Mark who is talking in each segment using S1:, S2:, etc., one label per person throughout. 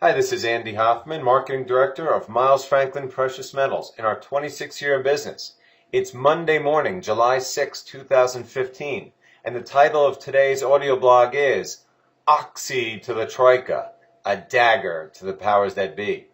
S1: Hi, this is Andy Hoffman, Marketing Director of Miles Franklin Precious Metals in our 26th year in business. It's Monday morning, July 6, 2015, and the title of today's audio blog is OXI to the TROIKA, a dagger to the powers that be.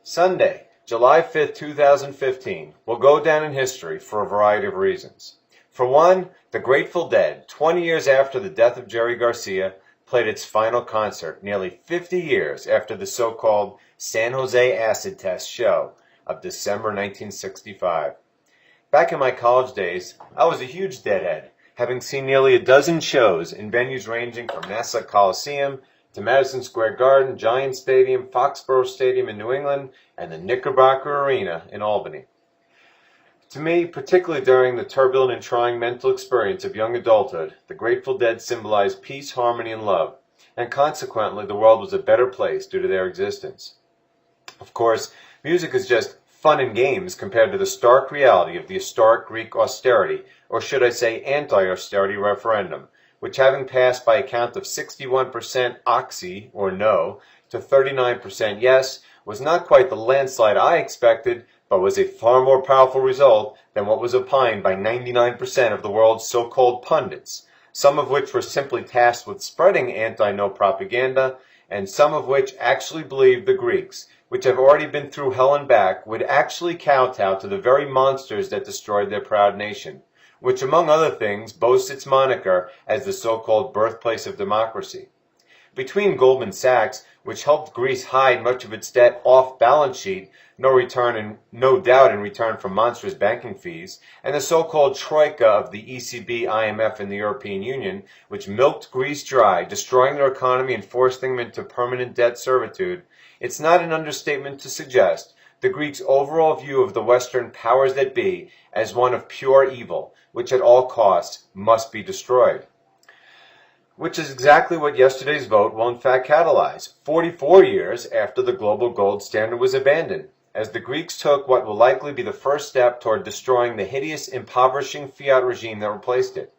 S1: Sunday, July 5th, 2015, will go down in history for a variety of reasons. For one, the Grateful Dead, 20 years after the death of Jerry Garcia, played its final concert nearly 50 years after the so-called San Jose acid test show of December 1965. Back in my college days, I was a huge Deadhead, having seen nearly a dozen shows in venues ranging from Nassau Coliseum to Madison Square Garden, Giant Stadium, Foxborough Stadium in New England, and the Knickerbocker Arena in Albany. To me, particularly during the turbulent and trying mental experience of young adulthood, the Grateful Dead symbolized peace, harmony, and love, and consequently the world was a better place due to their existence. Of course, music is just fun and games compared to the stark reality of the historic Greek austerity, or should I say anti-austerity referendum, which having passed by a count of 61% OXI, or no, to 39% yes, was not quite the landslide I expected, but was a far more powerful result than what was opined by 99% of the world's so-called pundits, some of which were simply tasked with spreading anti-no propaganda, and some of which actually believed the Greeks, which have already been through hell and back, would actually kowtow to the very monsters that destroyed their proud nation, which among other things boasts its moniker as the so-called birthplace of democracy. Between Goldman Sachs, which helped Greece hide much of its debt off balance sheet, no doubt in return for monstrous banking fees, and the so-called Troika of the ECB, IMF, and the European Union, which milked Greece dry, destroying their economy and forcing them into permanent debt servitude, it's not an understatement to suggest the Greeks' overall view of the Western powers that be as one of pure evil, which at all costs must be destroyed. Which is exactly what yesterday's vote will in fact catalyze, 44 years after the global gold standard was abandoned, as the Greeks took what will likely be the first step toward destroying the hideous, impoverishing fiat regime that replaced it.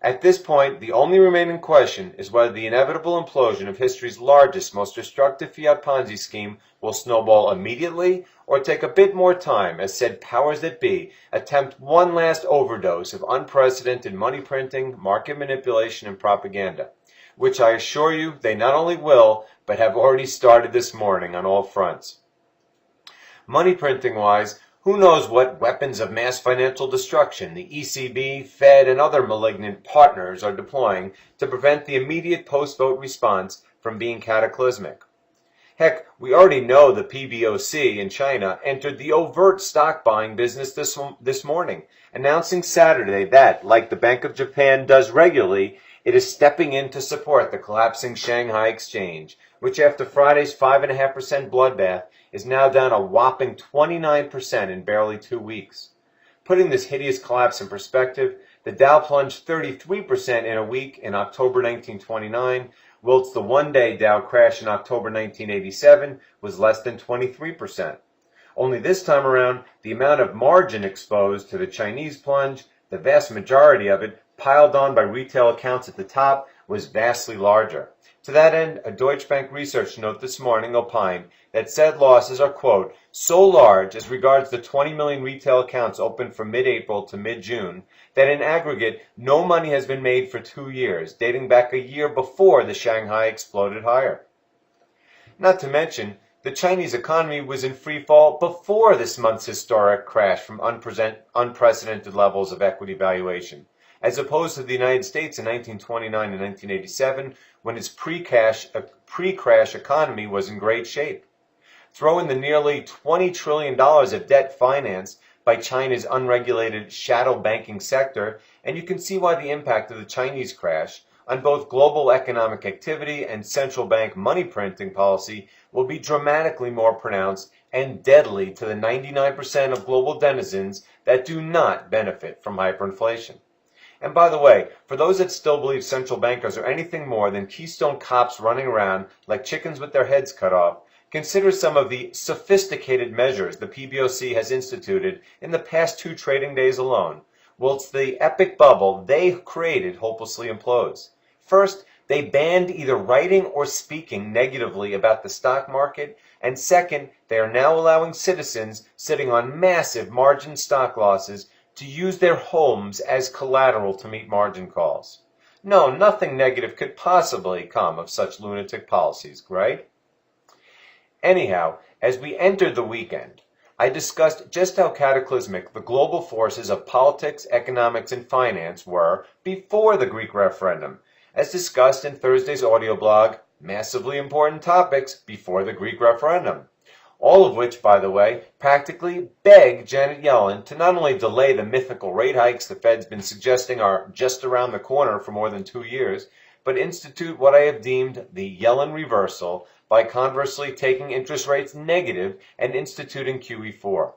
S1: At this point, the only remaining question is whether the inevitable implosion of history's largest, most destructive fiat Ponzi scheme will snowball immediately or take a bit more time as said powers that be attempt one last overdose of unprecedented money printing, market manipulation, and propaganda, which I assure you they not only will, but have already started this morning on all fronts. Money printing wise, who knows what weapons of mass financial destruction the ECB, Fed, and other malignant partners are deploying to prevent the immediate post-vote response from being cataclysmic. Heck, we already know the PBOC in China entered the overt stock buying business this morning, announcing Saturday that, like the Bank of Japan does regularly, it is stepping in to support the collapsing Shanghai exchange, which after Friday's 5.5% bloodbath is now down a whopping 29% in barely 2 weeks. Putting this hideous collapse in perspective, the Dow plunged 33% in a week in October 1929, whilst the one-day Dow crash in October 1987 was less than 23%. Only this time around, the amount of margin exposed to the Chinese plunge, the vast majority of it piled on by retail accounts at the top, was vastly larger. To that end, a Deutsche Bank research note this morning opined that said losses are, quote, so large as regards the 20 million retail accounts opened from mid-April to mid-June that in aggregate no money has been made for 2 years, dating back a year before the Shanghai exploded higher. Not to mention, the Chinese economy was in free fall before this month's historic crash from unprecedented levels of equity valuation, as opposed to the United States in 1929 and 1987, when its pre-crash economy was in great shape. Throw in the nearly $20 trillion of debt financed by China's unregulated shadow banking sector, and you can see why the impact of the Chinese crash on both global economic activity and central bank money printing policy will be dramatically more pronounced and deadly to the 99% of global denizens that do not benefit from hyperinflation. And by the way, for those that still believe central bankers are anything more than Keystone cops running around like chickens with their heads cut off, consider some of the sophisticated measures the PBOC has instituted in the past 2 trading days alone, whilst the epic bubble they created hopelessly implodes. First, They banned either writing or speaking negatively about the stock market, and second, they are now allowing citizens sitting on massive margin stock losses to use their homes as collateral to meet margin calls. No, nothing negative could possibly come of such lunatic policies, right? Anyhow, as we entered the weekend, I discussed just how cataclysmic the global forces of politics, economics, and finance were before the Greek referendum, as discussed in Thursday's audio blog, Massively Important Topics Before the Greek Referendum. All of which, by the way, practically beg Janet Yellen to not only delay the mythical rate hikes the Fed's been suggesting are just around the corner for more than 2 years, but institute what I have deemed the Yellen reversal by conversely taking interest rates negative and instituting QE4.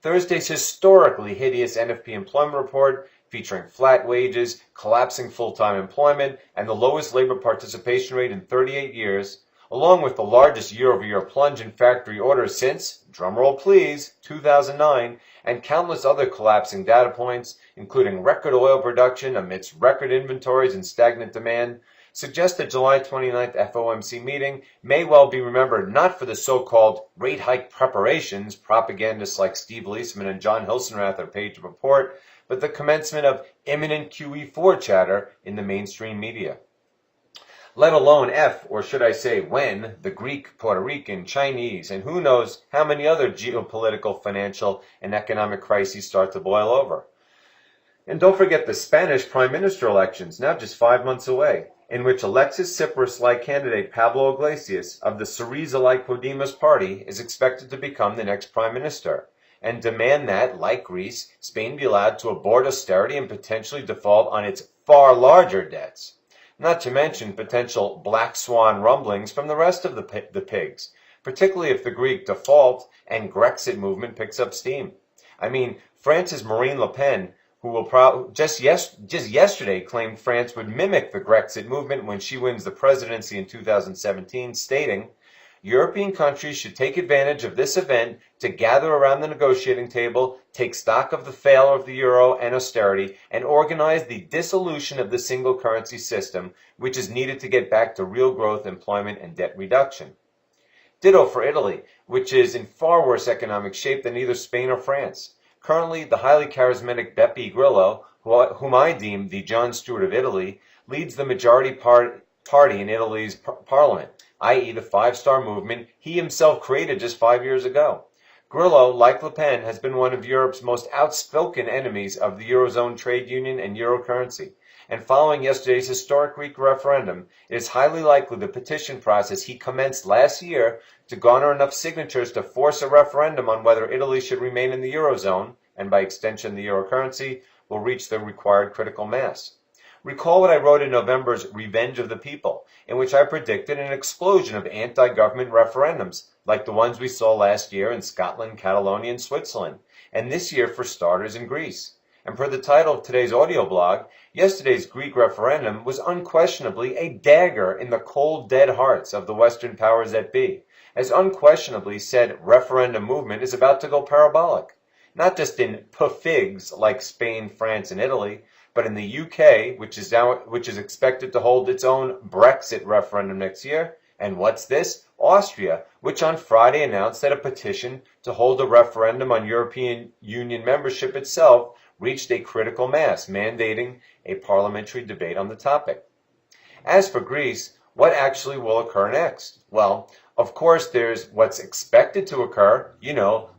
S1: Thursday's historically hideous NFP employment report, featuring flat wages, collapsing full-time employment, and the lowest labor participation rate in 38 years, along with the largest year-over-year plunge in factory orders since, drumroll please, 2009, and countless other collapsing data points, including record oil production amidst record inventories and stagnant demand, suggest the July 29th FOMC meeting may well be remembered not for the so-called rate hike preparations propagandists like Steve Leisman and John Hilsenrather paid to report, but the commencement of imminent QE4 chatter in the mainstream media. Let alone if, or should I say when, the Greek, Puerto Rican, Chinese, and who knows how many other geopolitical, financial, and economic crises start to boil over. And don't forget the Spanish prime minister elections, now just 5 months away, in which Alexis Tsipras-like candidate Pablo Iglesias of the Syriza-like Podemos party is expected to become the next prime minister, and demand that, like Greece, Spain be allowed to abort austerity and potentially default on its far larger debts. Not to mention potential black swan rumblings from the rest of the pigs, particularly if the Greek default and Grexit movement picks up steam. I mean, France's Marine Le Pen, who will just yesterday claimed France would mimic the Grexit movement when she wins the presidency in 2017, stating, European countries should take advantage of this event to gather around the negotiating table, take stock of the failure of the euro and austerity, and organize the dissolution of the single currency system, which is needed to get back to real growth, employment, and debt reduction. Ditto for Italy, which is in far worse economic shape than either Spain or France. Currently, the highly charismatic Beppe Grillo, whom I deem the Jon Stewart of Italy, leads the majority party in Italy's parliament, i.e. the five-star movement he himself created just 5 years ago. Grillo, like Le Pen, has been one of Europe's most outspoken enemies of the Eurozone trade union and euro currency. And following yesterday's historic Greek referendum, it is highly likely the petition process he commenced last year to garner enough signatures to force a referendum on whether Italy should remain in the Eurozone, and by extension the euro currency, will reach the required critical mass. Recall what I wrote in November's Revenge of the People, in which I predicted an explosion of anti-government referendums, like the ones we saw last year in Scotland, Catalonia, and Switzerland, and this year for starters in Greece. And per the title of today's audio blog, yesterday's Greek referendum was unquestionably a dagger in the cold, dead hearts of the Western powers that be, as unquestionably said referendum movement is about to go parabolic, not just in figs like Spain, France, and Italy, but in the UK, which is expected to hold its own Brexit referendum next year. And what's this? Austria, which on Friday announced that a petition to hold a referendum on European Union membership itself reached a critical mass, mandating a parliamentary debate on the topic. As for Greece, what actually will occur next? Well, of course, there's what's expected to occur,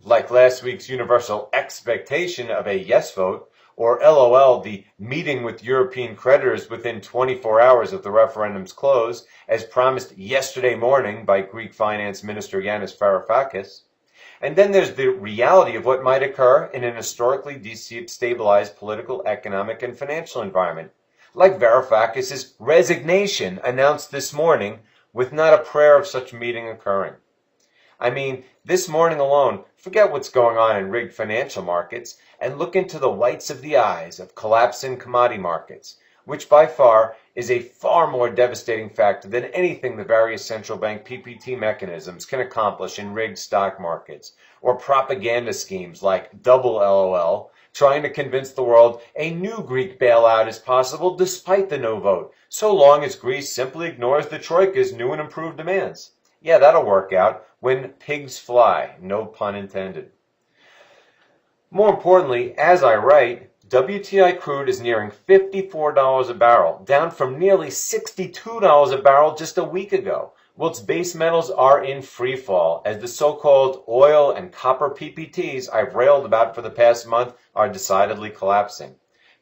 S1: like last week's universal expectation of a yes vote, or LOL, the meeting with European creditors within 24 hours of the referendum's close, as promised yesterday morning by Greek Finance Minister Yanis Varoufakis. And then there's the reality of what might occur in an historically destabilized political, economic, and financial environment, like Varoufakis' resignation announced this morning, with not a prayer of such meeting occurring. I mean, this morning alone, forget what's going on in rigged financial markets and look into the whites of the eyes of collapsing commodity markets, which by far is a far more devastating factor than anything the various central bank PPT mechanisms can accomplish in rigged stock markets, or propaganda schemes like double LOL, trying to convince the world a new Greek bailout is possible despite the no vote, so long as Greece simply ignores the Troika's new and improved demands. Yeah, that'll work out when pigs fly, no pun intended. More importantly, as I write, WTI crude is nearing $54 a barrel, down from nearly $62 a barrel just a week ago, whilst base metals are in free fall, as the so-called oil and copper PPTs I've railed about for the past month are decidedly collapsing.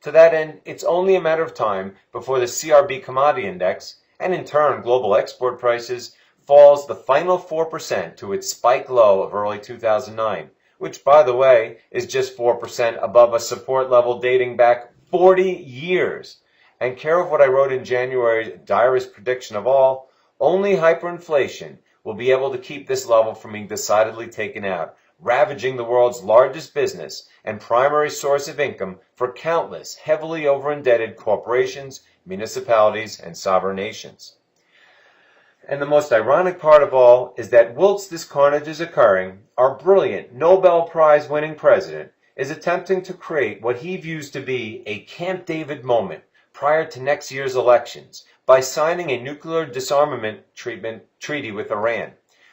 S1: To that end, it's only a matter of time before the CRB commodity index, and in turn global export prices, falls the final 4% to its spike low of early 2009, which, by the way, is just 4% above a support level dating back 40 years. And care of what I wrote in January's direst prediction of all, only hyperinflation will be able to keep this level from being decidedly taken out, ravaging the world's largest business and primary source of income for countless heavily over-indebted corporations, municipalities, and sovereign nations. And the most ironic part of all is that whilst this carnage is occurring, our brilliant Nobel Prize winning president is attempting to create what he views to be a Camp David moment prior to next year's elections by signing a nuclear disarmament treaty with Iran,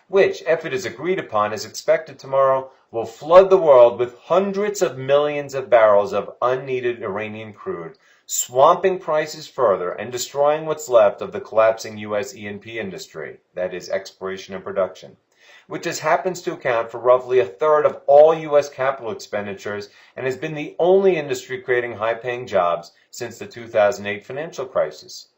S1: which, if it is agreed upon as expected tomorrow, will flood the world with hundreds of millions of barrels of unneeded Iranian crude, swamping prices further and destroying what's left of the collapsing U.S. E&P industry, that is, exploration and production, which just happens to account for roughly a third of all U.S. capital expenditures and has been the only industry creating high-paying jobs since the 2008 financial crisis.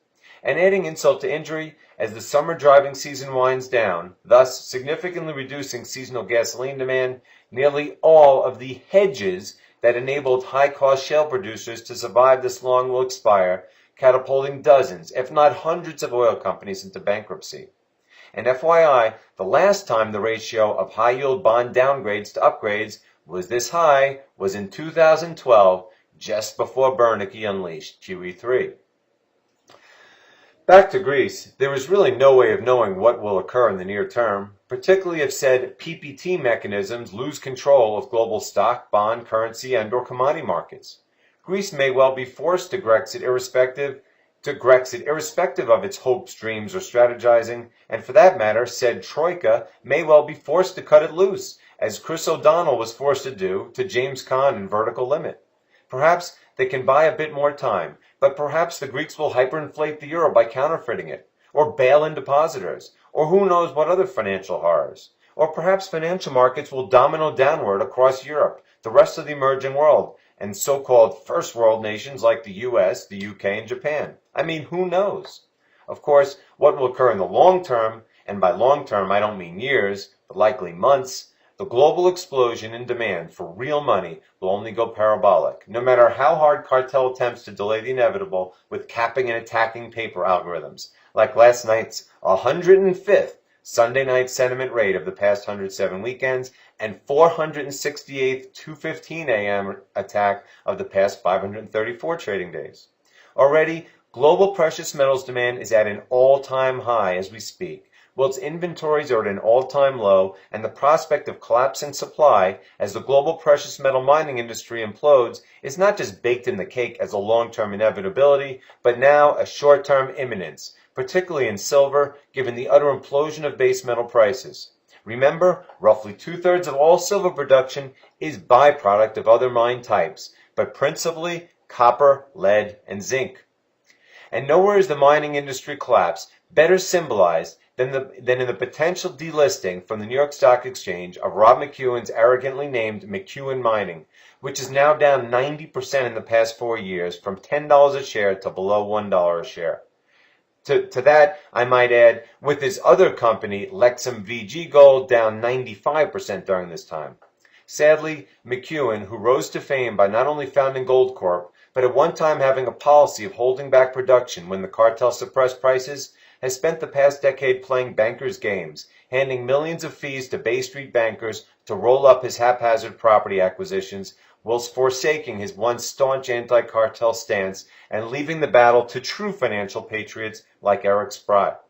S1: And adding insult to injury, as the summer driving season winds down, thus significantly reducing seasonal gasoline demand, nearly all of the hedges that enabled high-cost shale producers to survive this long will expire, catapulting dozens, if not hundreds of oil companies into bankruptcy. And FYI, the last time the ratio of high-yield bond downgrades to upgrades was this high was in 2012, just before Bernanke unleashed QE3. Back to Greece, there is really no way of knowing what will occur in the near term, particularly if said PPT mechanisms lose control of global stock, bond, currency, and/or commodity markets. Greece may well be forced to Grexit irrespective of its hopes, dreams, or strategizing, and for that matter, said Troika may well be forced to cut it loose, as Chris O'Donnell was forced to do to James Caan in Vertical Limit. Perhaps they can buy a bit more time, but perhaps the Greeks will hyperinflate the euro by counterfeiting it, or bail in depositors, or who knows what other financial horrors. Or perhaps financial markets will domino downward across Europe, the rest of the emerging world, and so-called first world nations like the US, the UK, and Japan. I mean, who knows? Of course, what will occur in the long term, and by long term I don't mean years, but likely months, the global explosion in demand for real money will only go parabolic, no matter how hard cartel attempts to delay the inevitable with capping and attacking paper algorithms, like last night's 105th Sunday night sentiment rate of the past 107 weekends and 468th 2:15 a.m. attack of the past 534 trading days. Already, global precious metals demand is at an all-time high as we speak, whilst inventories are at an all-time low, and the prospect of collapsing supply as the global precious metal mining industry implodes is not just baked in the cake as a long-term inevitability, but now a short-term imminence, particularly in silver, given the utter implosion of base metal prices. Remember, roughly two-thirds of all silver production is byproduct of other mine types, but principally copper, lead, and zinc. And nowhere is the mining industry collapse better symbolized than in the potential delisting from the New York Stock Exchange of Rob McEwen's arrogantly named McEwen Mining, which is now down 90% in the past 4 years, from $10 a share to below $1 a share. To that, I might add, with his other company, Lexum VG Gold, down 95% during this time. Sadly, McEwen, who rose to fame by not only founding Gold Corp, but at one time having a policy of holding back production when the cartel suppressed prices, has spent the past decade playing bankers' games, handing millions of fees to Bay Street bankers to roll up his haphazard property acquisitions, whilst forsaking his once staunch anti-cartel stance and leaving the battle to true financial patriots like Eric Sprott.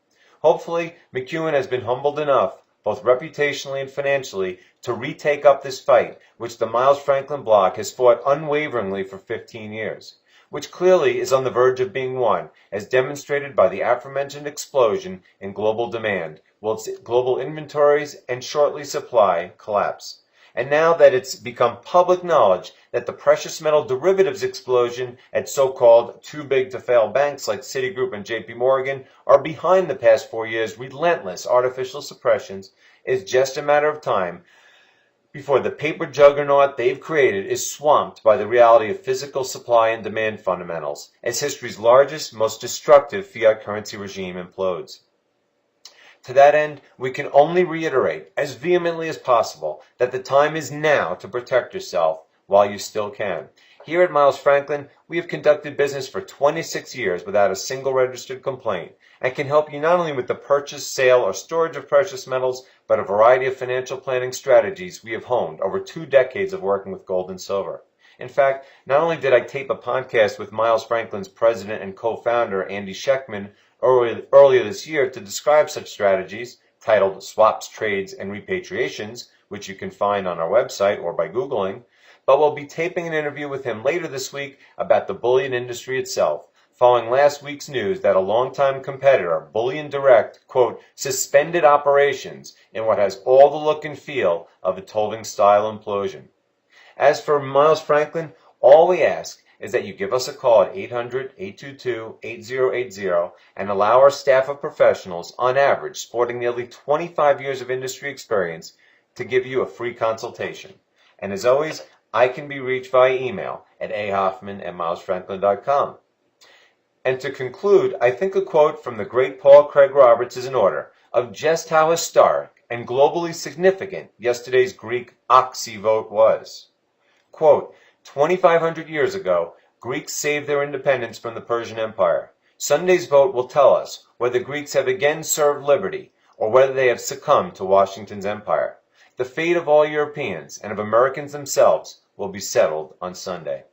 S1: Hopefully, McEwen has been humbled enough both reputationally and financially, to retake up this fight, which the Miles Franklin bloc has fought unwaveringly for 15 years, which clearly is on the verge of being won, as demonstrated by the aforementioned explosion in global demand, whilst global inventories and shortly supply collapse. And now that it's become public knowledge that the precious metal derivatives explosion at so-called too-big-to-fail banks like Citigroup and JP Morgan are behind the past 4 years' relentless artificial suppressions, it's just a matter of time before the paper juggernaut they've created is swamped by the reality of physical supply and demand fundamentals, as history's largest, most destructive fiat currency regime implodes. To that end, we can only reiterate as vehemently as possible that the time is now to protect yourself while you still can. Here at Miles Franklin, we have conducted business for 26 years without a single registered complaint, and can help you not only with the purchase, sale, or storage of precious metals, but a variety of financial planning strategies we have honed over 2 decades of working with gold and silver. In fact, not only did I tape a podcast with Miles Franklin's president and co-founder, Andy Schectman, earlier this year to describe such strategies, titled Swaps, Trades, and Repatriations, which you can find on our website or by Googling, but we'll be taping an interview with him later this week about the bullion industry itself, following last week's news that a longtime competitor, Bullion Direct, quote, suspended operations in what has all the look and feel of a Tolving-style implosion. As for Miles Franklin, all we ask is that you give us a call at 800-822-8080 and allow our staff of professionals, on average sporting nearly 25 years of industry experience, to give you a free consultation. And as always, I can be reached via email at ahoffman@milesfranklin.com. And to conclude, I think a quote from the great Paul Craig Roberts is in order of just how historic and globally significant yesterday's Greek OXI vote was. Quote, 2,500 years ago, Greeks saved their independence from the Persian Empire. Sunday's vote will tell us whether Greeks have again served liberty or whether they have succumbed to Washington's empire. The fate of all Europeans and of Americans themselves will be settled on Sunday.